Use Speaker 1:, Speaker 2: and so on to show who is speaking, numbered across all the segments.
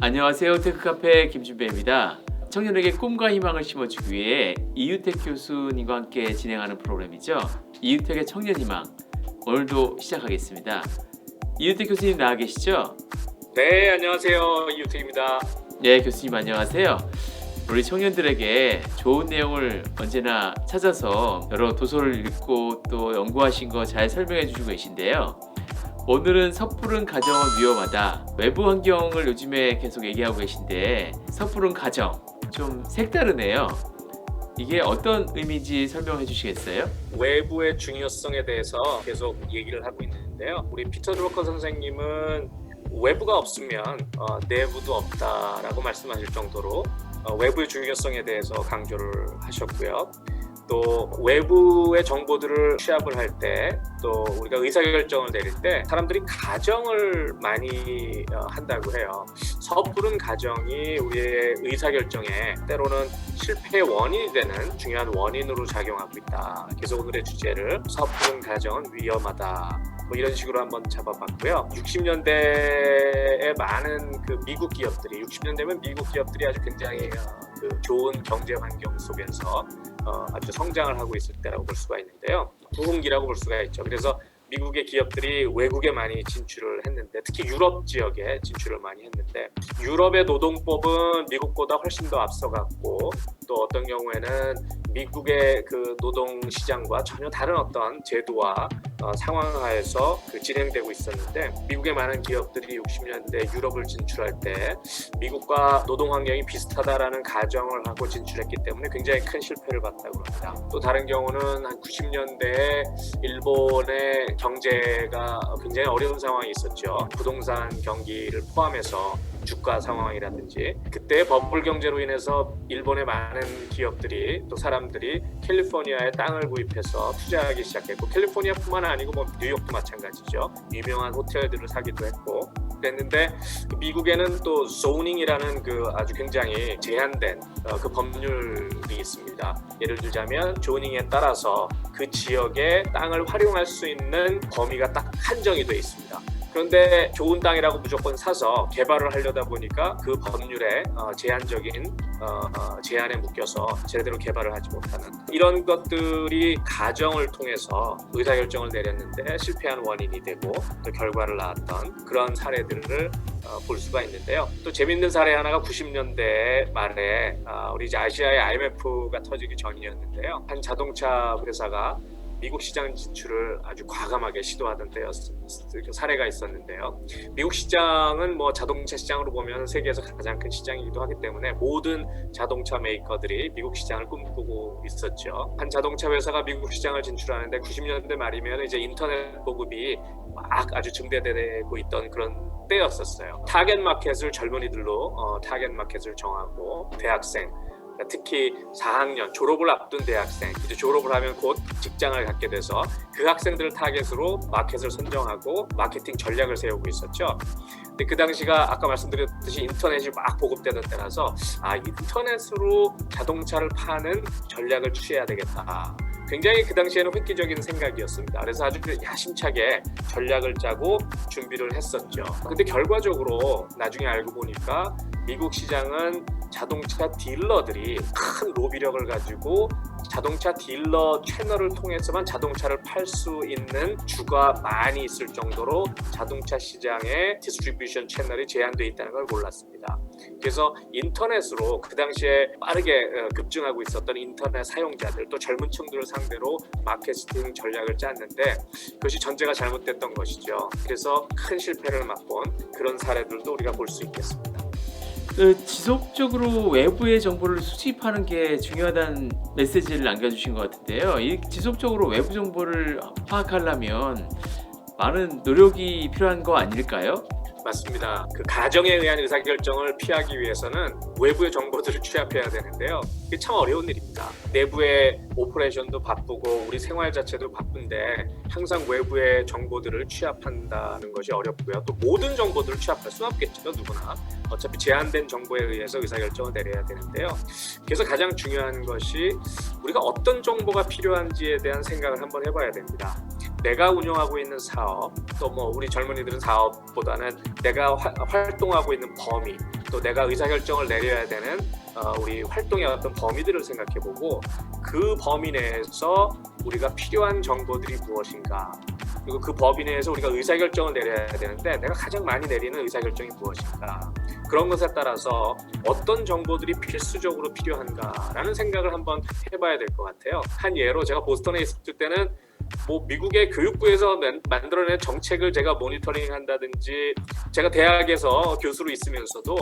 Speaker 1: 안녕하세요. 테크카페 김준배입니다. 청년에게 꿈과 희망을 심어주기 위해 이유택 교수님과 함께 진행하는 프로그램이죠. 이유택의 청년희망, 오늘도 시작하겠습니다. 이유택 교수님 나와 계시죠?
Speaker 2: 네, 안녕하세요. 이유택입니다.
Speaker 1: 네, 교수님 안녕하세요. 우리 청년들에게 좋은 내용을 언제나 찾아서 여러 도서를 읽고 또 연구하신 거 잘 설명해 주시고 계신데요. 오늘은 섣부른 가정은 위험하다. 외부 환경을 요즘에 계속 얘기하고 계신데 섣부른 가정 좀 색다르네요. 이게 어떤 의미인지 설명해 주시겠어요?
Speaker 2: 외부의 중요성에 대해서 계속 얘기를 하고 있는데요. 우리 피터 드러커 선생님은 외부가 없으면 내부도 없다라고 말씀하실 정도로 외부의 중요성에 대해서 강조를 하셨고요. 또 외부의 정보들을 취합을 할 때, 또 우리가 의사결정을 내릴 때 사람들이 가정을 많이 한다고 해요. 섣부른 가정이 우리의 의사결정에 때로는 실패의 원인이 되는 중요한 원인으로 작용하고 있다. 그래서 오늘의 주제를 섣부른 가정은 위험하다, 뭐 이런 식으로 한번 잡아봤고요. 60년대에 많은 그 미국 기업들이, 60년대면 미국 기업들이 아주 굉장히 그 좋은 경제 환경 속에서 아주 성장을 하고 있을 때라고 볼 수가 있는데요. 부흥기라고 볼 수가 있죠. 그래서 미국의 기업들이 외국에 많이 진출을 했는데, 특히 유럽 지역에 진출을 많이 했는데, 유럽의 노동법은 미국보다 훨씬 더 앞서갔고, 또 어떤 경우에는 미국의 그 노동 시장과 전혀 다른 어떤 제도와 상황하에서 진행되고 있었는데, 미국의 많은 기업들이 60년대 유럽을 진출할 때 미국과 노동 환경이 비슷하다라는 가정을 하고 진출했기 때문에 굉장히 큰 실패를 봤다고 합니다. 또 다른 경우는 한 90년대에 일본의 경제가 굉장히 어려운 상황이 있었죠. 부동산 경기를 포함해서 주가 상황이라든지, 그때 버블 경제로 인해서 일본의 많은 기업들이, 또 사람들이 캘리포니아에 땅을 구입해서 투자하기 시작했고, 캘리포니아뿐만 아니고 뭐 뉴욕도 마찬가지죠. 유명한 호텔들을 사기도 했고 그랬는데, 미국에는 또 zonin이라는 그 아주 굉장히 제한된 그 법률이 있습니다. 예를 들자면 zonin에 따라서 그 지역의 땅을 활용할 수 있는 범위가 딱 한정이 되어 있습니다. 그런데 좋은 땅이라고 무조건 사서 개발을 하려다 보니까 그 법률에 제한적인 제한에 묶여서 제대로 개발을 하지 못하는 이런 것들이 가정을 통해서 의사결정을 내렸는데 실패한 원인이 되고 또 결과를 낳았던 그런 사례들을 볼 수가 있는데요. 또 재밌는 사례 하나가 90년대 말에 우리 이제 아시아의 IMF가 터지기 전이었는데요. 한 자동차 회사가 미국 시장 진출을 아주 과감하게 시도하던 사례가 있었는데요. 미국 시장은 뭐 자동차 시장으로 보면 세계에서 가장 큰 시장이기도 하기 때문에 모든 자동차 메이커들이 미국 시장을 꿈꾸고 있었죠. 한 자동차 회사가 미국 시장을 진출하는데 90년대 말이면 이제 인터넷 보급이 막 아주 증대되고 있던 그런 때였었어요. 타겟 마켓을 젊은이들로 타겟 마켓을 정하고, 대학생, 특히 4학년 졸업을 앞둔 대학생, 이제 졸업을 하면 곧 직장을 갖게 돼서 그 학생들을 타겟으로 마켓을 선정하고 마케팅 전략을 세우고 있었죠. 근데 그 당시가 아까 말씀드렸듯이 인터넷이 막 보급되던 때라서 인터넷으로 자동차를 파는 전략을 취해야 되겠다. 굉장히 그 당시에는 획기적인 생각이었습니다. 그래서 아주 야심차게 전략을 짜고 준비를 했었죠. 근데 결과적으로 나중에 알고 보니까 미국 시장은 자동차 딜러들이 큰 로비력을 가지고 자동차 딜러 채널을 통해서만 자동차를 팔 수 있는 주가 많이 있을 정도로 자동차 시장의 디스트리뷰션 채널이 제한되어 있다는 걸 몰랐습니다. 그래서 인터넷으로 그 당시에 빠르게 급증하고 있었던 인터넷 사용자들, 또 젊은 층들을 상대로 마케팅 전략을 짰는데 그것이 전제가 잘못됐던 것이죠. 그래서 큰 실패를 맛본 그런 사례들도 우리가 볼 수 있겠습니다.
Speaker 1: 지속적으로 외부의 정보를 수집하는 게 중요하다는 메시지를 남겨주신 것 같은데요. 이 지속적으로 외부 정보를 파악하려면 많은 노력이 필요한 거 아닐까요?
Speaker 2: 맞습니다. 그 가정에 의한 의사결정을 피하기 위해서는 외부의 정보들을 취합해야 되는데요. 이게 참 어려운 일입니다. 내부의 오퍼레이션도 바쁘고 우리 생활 자체도 바쁜데 항상 외부의 정보들을 취합한다는 것이 어렵고요. 또 모든 정보들을 취합할 수는 없겠죠, 누구나. 어차피 제한된 정보에 의해서 의사결정을 내려야 되는데요. 그래서 가장 중요한 것이 우리가 어떤 정보가 필요한지에 대한 생각을 한번 해봐야 됩니다. 내가 운영하고 있는 사업, 또 뭐 우리 젊은이들은 사업보다는 내가 활동하고 있는 범위, 또 내가 의사결정을 내려야 되는 우리 활동의 어떤 범위들을 생각해보고 그 범위 내에서 우리가 필요한 정보들이 무엇인가, 그리고 그 범위 내에서 우리가 의사결정을 내려야 되는데 내가 가장 많이 내리는 의사결정이 무엇인가, 그런 것에 따라서 어떤 정보들이 필수적으로 필요한가라는 생각을 한번 해봐야 될 것 같아요. 한 예로 제가 보스턴에 있을 때는 뭐 미국의 교육부에서 만들어낸 정책을 제가 모니터링한다든지, 제가 대학에서 교수로 있으면서도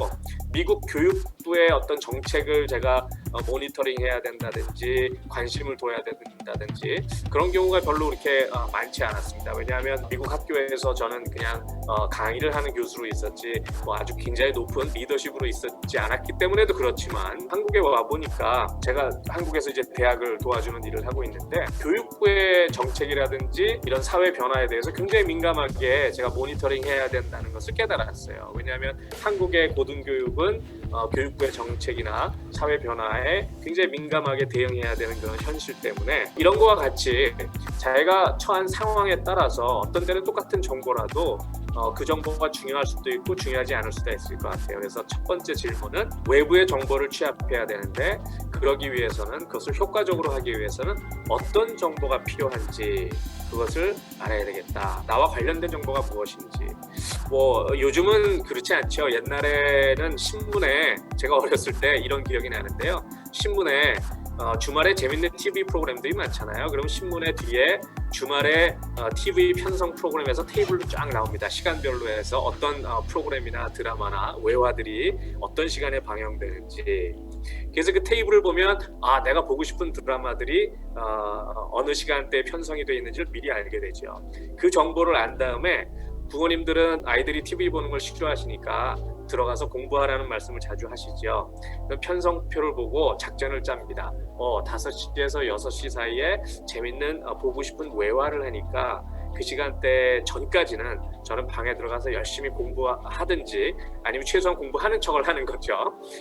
Speaker 2: 미국 교육부의 어떤 정책을 제가 모니터링해야 된다든지 관심을 둬야 된다든지 그런 경우가 별로 그렇게 많지 않았습니다. 왜냐하면 미국 학교에서 저는 그냥 강의를 하는 교수로 있었지 뭐 아주 굉장히 높은 리더십으로 있었지 않았기 때문에도 그렇지만, 한국에 와 보니까 제가 한국에서 이제 대학을 도와주는 일을 하고 있는데 교육부의 정책이라든지 이런 사회 변화에 대해서 굉장히 민감하게 제가 모니터링해야 된다는 것을 깨달았어요. 왜냐하면 한국의 고등교육은 교육부의 정책이나 사회 변화에 굉장히 민감하게 대응해야 되는 그런 현실 때문에 이런 거와 같이 자기가 처한 상황에 따라서 어떤 때는 똑같은 정보라도 그 정보가 중요할 수도 있고 중요하지 않을 수도 있을 것 같아요. 그래서 첫 번째 질문은 외부의 정보를 취합해야 되는데 그러기 위해서는, 그것을 효과적으로 하기 위해서는 어떤 정보가 필요한지 그것을 알아야 되겠다. 나와 관련된 정보가 무엇인지. 뭐 요즘은 그렇지 않죠. 옛날에는 신문에, 제가 어렸을 때 이런 기억이 나는데요. 신문에 주말에 재밌는 TV 프로그램들이 많잖아요. 그럼 신문의 뒤에 주말에 TV 편성 프로그램에서 테이블로 쫙 나옵니다. 시간별로 해서 어떤 프로그램이나 드라마나 외화들이 어떤 시간에 방영되는지. 그래서 그 테이블을 보면 내가 보고 싶은 드라마들이 어느 시간대에 편성이 되어 있는지를 미리 알게 되죠. 그 정보를 안 다음에 부모님들은 아이들이 TV 보는 걸 싫어하시니까 들어가서 공부하라는 말씀을 자주 하시죠. 편성표를 보고 작전을 짭니다. 5시에서 6시 사이에 재밌는 보고 싶은 외화를 하니까 그 시간대 전까지는 저는 방에 들어가서 열심히 공부하든지 아니면 최소한 공부하는 척을 하는 거죠.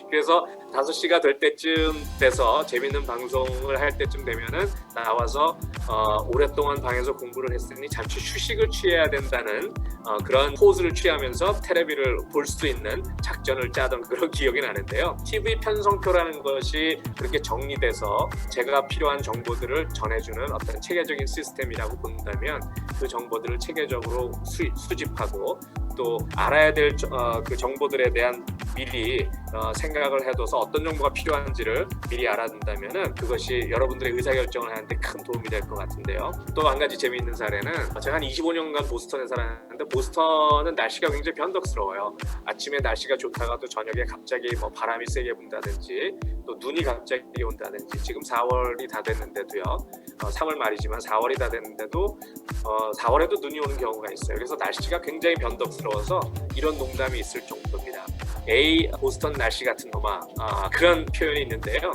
Speaker 2: 그래서 5시가 될 때쯤 돼서 재밌는 방송을 할 때쯤 되면은 나와서 오랫동안 방에서 공부를 했으니 잠시 휴식을 취해야 된다는 그런 포즈를 취하면서 텔레비를 볼 수 있는 작전을 짜던 그런 기억이 나는데요. TV 편성표라는 것이 그렇게 정리돼서 제가 필요한 정보들을 전해주는 어떤 체계적인 시스템이라고 본다면 그 정보들을 체계적으로 수집하고 또 알아야 될 그 정보들에 대한 미리 생각을 해둬서 어떤 정보가 필요한지를 미리 알아둔다면은 그것이 여러분들의 의사결정을 하는데 큰 도움이 될 것 같은데요. 또 한 가지 재미있는 사례는, 제가 한 25년간 보스턴에 살았는데 보스턴은 날씨가 굉장히 변덕스러워요. 아침에 날씨가 좋다가 또 저녁에 갑자기 뭐 바람이 세게 분다든지 또 눈이 갑자기 온다든지, 지금 4월이 다 됐는데도요, 3월 말이지만 4월이 다 됐는데도 4월에도 눈이 오는 경우가 있어요. 그래서 날씨가 굉장히 변덕스러워서 이런 농담이 있을 정도입니다. 에이 보스턴 날씨 같은 놈아, 그런 표현이 있는데요.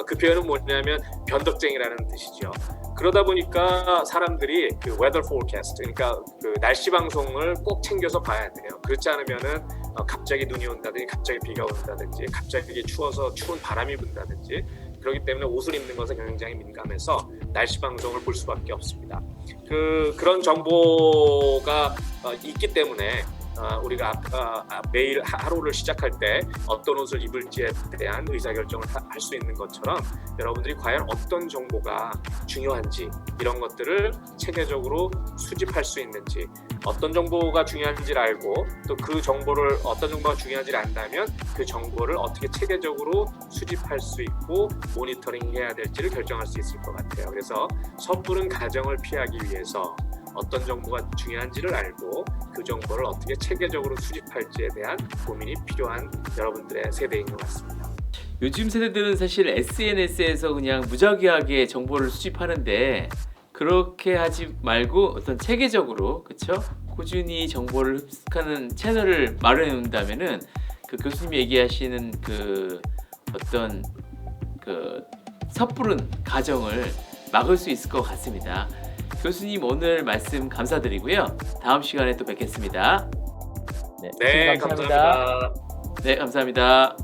Speaker 2: 그 표현은 뭐냐면 변덕쟁이라는 뜻이죠. 그러다 보니까 사람들이 그 weather forecast, 그러니까 그 날씨 방송을 꼭 챙겨서 봐야 돼요. 그렇지 않으면은 갑자기 눈이 온다든지 갑자기 비가 온다든지 갑자기 추워서 추운 바람이 분다든지, 그렇기 때문에 옷을 입는 것에 굉장히 민감해서 날씨 방송을 볼 수밖에 없습니다. 그런 정보가 있기 때문에 우리가 매일 하루를 시작할 때 어떤 옷을 입을지에 대한 의사결정을 할 수 있는 것처럼 여러분들이 과연 어떤 정보가 중요한지 이런 것들을 체계적으로 수집할 수 있는지, 어떤 정보가 중요한지를 알고 또 그 정보를, 어떤 정보가 중요한지를 안다면 그 정보를 어떻게 체계적으로 수집할 수 있고 모니터링해야 될지를 결정할 수 있을 것 같아요. 그래서 섣부른 가정을 피하기 위해서 어떤 정보가 중요한지를 알고 그 정보를 어떻게 체계적으로 수집할지에 대한 고민이 필요한 여러분들의 세대인 것 같습니다.
Speaker 1: 요즘 세대들은 사실 SNS에서 그냥 무작위하게 정보를 수집하는데 그렇게 하지 말고 어떤 체계적으로, 그렇죠? 꾸준히 정보를 흡수하는 채널을 마련해 놓는다면은 그 교수님이 얘기하시는 그 어떤 그 섣부른 가정을 막을 수 있을 것 같습니다. 교수님 오늘 말씀 감사드리고요. 다음 시간에 또 뵙겠습니다.
Speaker 2: 네, 감사합니다.
Speaker 1: 네, 감사합니다.